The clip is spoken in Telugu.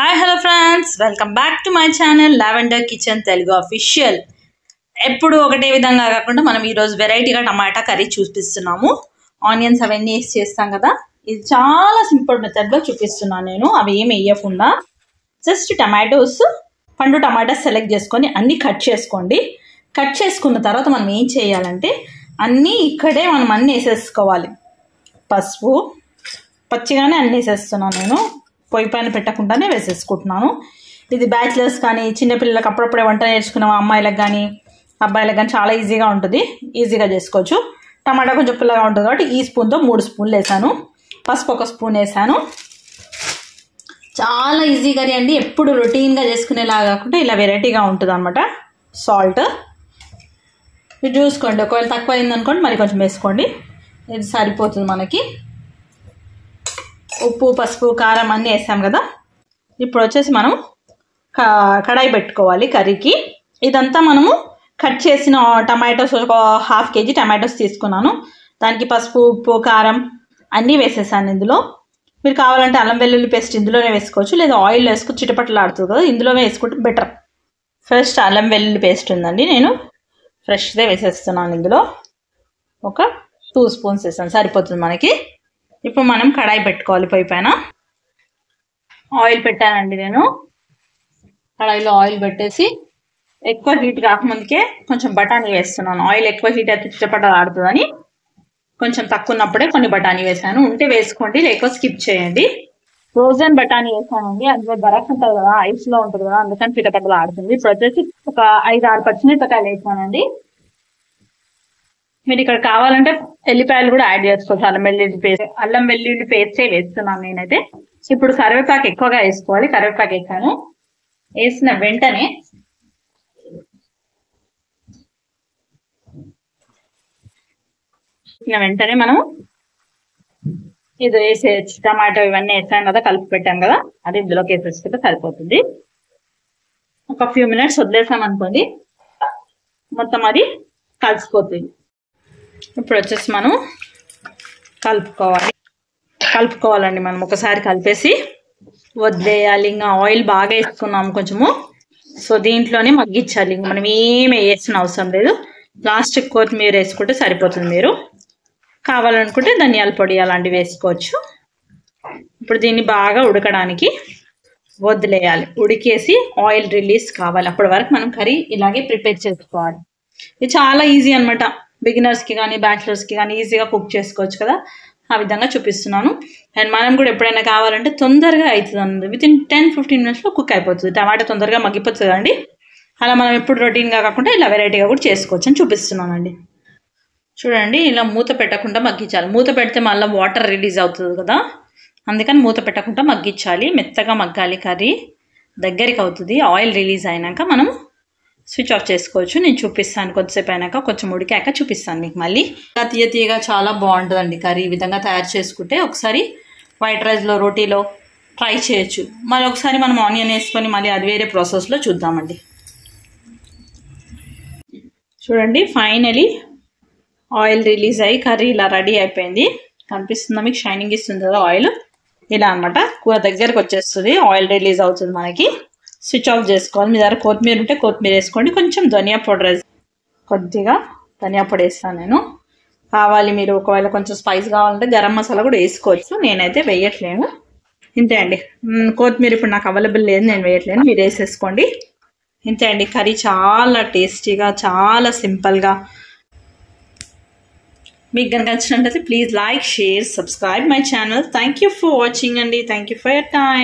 Hi hello friends, welcome back to my channel lavender kitchen Telugu official. ఎప్పుడు ఒకటే విధంగా కాకుండా మనం ఈరోజు వెరైటీగా టమాటా కర్రీ చూపిస్తున్నాము. ఆనియన్స్ అవన్నీ వేసి చేస్తాం కదా, ఇది చాలా సింపుల్ మెథడ్లో చూపిస్తున్నాను నేను. అవి ఏమి వేయకుండా జస్ట్ టమాటోస్, పండు టమాటాస్ సెలెక్ట్ చేసుకొని అన్నీ కట్ చేసుకోండి. కట్ చేసుకున్న తర్వాత మనం ఏం చేయాలంటే అన్నీ ఇక్కడే మనం అన్నీ వేసేసుకోవాలి. పసుపు పచ్చిగానే అన్నీ వేసేస్తున్నాను నేను, పొయ్యి పైన పెట్టకుండానే వేసేసుకుంటున్నాను. ఇది బ్యాచిలర్స్ కానీ చిన్నపిల్లలకు అప్పుడప్పుడే వంట నేర్చుకున్న అమ్మాయిలకు కానీ అబ్బాయిలకు కానీ చాలా ఈజీగా ఉంటుంది, ఈజీగా చేసుకోవచ్చు. టమాటా కొంచెం పుల్లగా ఉంటుంది కాబట్టి ఈ స్పూన్తో 3 స్పూన్లు వేసాను. పసుపు 1 స్పూన్ వేసాను. చాలా ఈజీ కర్రీ అండి, ఎప్పుడు రొటీన్గా చేసుకునేలాగా కాకుండా ఇలా వెరైటీగా ఉంటుంది అనమాట. సాల్ట్ ఇది చూసుకోండి, ఒకవేళ తక్కువ అయిందనుకోండి మరి కొంచెం వేసుకోండి, ఇది సరిపోతుంది మనకి. ఉప్పు పసుపు కారం అన్నీ వేసాం కదా. ఇప్పుడు వచ్చేసి మనం కడాయి పెట్టుకోవాలి కర్రీకి. ఇదంతా మనము కట్ చేసిన టమాటోస్, ఒక 1/2 kg టమాటోస్ తీసుకున్నాను. దానికి పసుపు ఉప్పు కారం అన్నీ వేసేసాను ఇందులో. మీరు కావాలంటే అల్లం వెల్లుల్లి పేస్ట్ ఇందులోనే వేసుకోవచ్చు, లేదా ఆయిల్ వేసుకొని చిటపట్లు ఆడుతుంది కదా, ఇందులోనే వేసుకుంటే బెటర్. ఫస్ట్ అల్లం వెల్లుల్లి పేస్ట్ ఉందండి, నేను ఫ్రెష్దే వేసేస్తున్నాను. ఇందులో ఒక 2 స్పూన్స్ వేసాను, సరిపోతుంది మనకి. ఇప్పుడు మనం కడాయి పెట్టుకోవాలి. పొయ్యి పైన ఆయిల్ పెట్టానండి నేను. కడాయిలో ఆయిల్ పెట్టేసి ఎక్కువ హీట్ కాకముందుకే కొంచెం బఠానీ వేస్తున్నాను. ఆయిల్ ఎక్కువ హీట్ అయితే చిటపట ఆడుతుందని కొంచెం తక్కువ ఉన్నప్పుడే కొన్ని బఠానీ వేసాను. ఉంటే వేసుకోండి, లేకపోతే స్కిప్ చేయండి. ఫ్రోజన్ బఠానీ వేసానండి, అందులో బరఫ్ ఉంటుంది కదా, ఐస్లో ఉంటుంది కదా, అందుకని చిటపటలు ఆడుతుంది. ఇప్పుడు వచ్చేసి ఒక 5-6 పచ్చిమిరపకాయలు వేసానండి. మీరు ఇక్కడ కావాలంటే ఎల్లిపాయలు కూడా యాడ్ చేసుకోవచ్చు. అల్లం వెల్లుల్లి పేస్టే వేస్తున్నాను నేనైతే. ఇప్పుడు కరివేపాకు ఎక్కువగా వేసుకోవాలి. కరివేపాకు వేసాను. వేసిన వెంటనే మనం ఇది వేసేయచ్చు. టమాటో ఇవన్నీ వేసాం కదా, కలిపి పెట్టాం కదా, అది ఇందులోకి వేసేసుకుంటే సరిపోతుంది. ఒక ఫ్యూ మినిట్స్ వదిలేసాం అనుకోండి, మొత్తం అది కలిసిపోతుంది. ఇప్పుడు వచ్చేసి మనం కలుపుకోవాలండి. మనం ఒకసారి కలిపేసి వదిలేయాలి. ఇంకా ఆయిల్ బాగా వేసుకున్నాము కొంచెము, సో దీంట్లోనే మగ్గించాలి. మనం ఏమి వేసిన అవసరం లేదు. లాస్ట్కి కొత్తిమీర వేసుకుంటే సరిపోతుంది. మీరు కావాలనుకుంటే ధనియాల పొడి అలాంటివి వేసుకోవచ్చు. ఇప్పుడు దీన్ని బాగా ఉడకడానికి వదిలేయాలి. ఉడికేసి ఆయిల్ రిలీజ్ కావాలి, అప్పటి వరకు మనం కర్రీ ఇలాగే ప్రిపేర్ చేసుకోవాలి. ఇది చాలా ఈజీ అనమాట. బిగినర్స్కి కానీ బ్యాచిలర్స్కి కానీ ఈజీగా కుక్ చేసుకోవచ్చు కదా, ఆ విధంగా చూపిస్తున్నాను. అండ్ మనం కూడా ఎప్పుడైనా కావాలంటే తొందరగా అవుతుంది, వితిన్ 10-15 మినిట్స్లో కుక్ అయిపోతుంది. టమాటా తొందరగా మగ్గిపోతుంది కదండి. అలా మనం ఎప్పుడు రొటీన్గా కాకుండా ఇలా వెరైటీగా కూడా చేసుకోవచ్చు అని చూపిస్తున్నానండి. చూడండి, ఇలా మూత పెట్టకుండా మగ్గించాలి. మూత పెడితే మళ్ళీ వాటర్ రిలీజ్ అవుతుంది కదా, అందుకని మూత పెట్టకుండా మగ్గించాలి. మెత్తగా మగ్గాలి, కర్రీ దగ్గరికి అవుతుంది. ఆయిల్ రిలీజ్ అయినాక మనం స్విచ్ ఆఫ్ చేసుకోవచ్చు. నేను చూపిస్తాను కొద్దిసేపు అయినాక, కొంచెం ఉడికాక చూపిస్తాను మీకు మళ్ళీ. తీయగా చాలా బాగుంటుందండి కర్రీ. ఈ విధంగా తయారు చేసుకుంటే ఒకసారి వైట్ రైస్లో రోటీలో ట్రై చేయొచ్చు. మళ్ళీ ఒకసారి మనం ఆనియన్ వేసుకొని మళ్ళీ అది వేరే ప్రాసెస్లో చూద్దామండి. చూడండి, ఫైనలీ ఆయిల్ రిలీజ్ అయ్యి కర్రీ ఇలా రెడీ అయిపోయింది. కనిపిస్తుందా మీకు? షైనింగ్ ఇస్తుంది కదా ఆయిల్. ఇలా అనమాట కూర దగ్గరకు వచ్చేస్తుంది, ఆయిల్ రిలీజ్ అవుతుంది మనకి. స్విచ్ ఆఫ్ చేసుకోవాలి. మీ దగ్గర కొత్తిమీర ఉంటే కొత్తిమీర వేసుకోండి. కొంచెం ధనియా పౌడర్, కొద్దిగా ధనియా పొడి వేస్తాను నేను. కావాలి మీరు ఒకవేళ కొంచెం స్పైస్ కావాలంటే గరం మసాలా కూడా వేసుకోవచ్చు, నేనైతే వేయట్లేను. ఇంతే అండి. కొత్తిమీర ఇప్పుడు నాకు అవైలబుల్ లేదు, నేను వేయట్లేను, మీరు వేసేసుకోండి. ఇంతే అండి, కర్రీ చాలా టేస్టీగా, చాలా సింపుల్గా. మీకు కనుక నచ్చినట్లయితే please like, share, subscribe my channel. Thank you for watching అండి. Thank you for your time.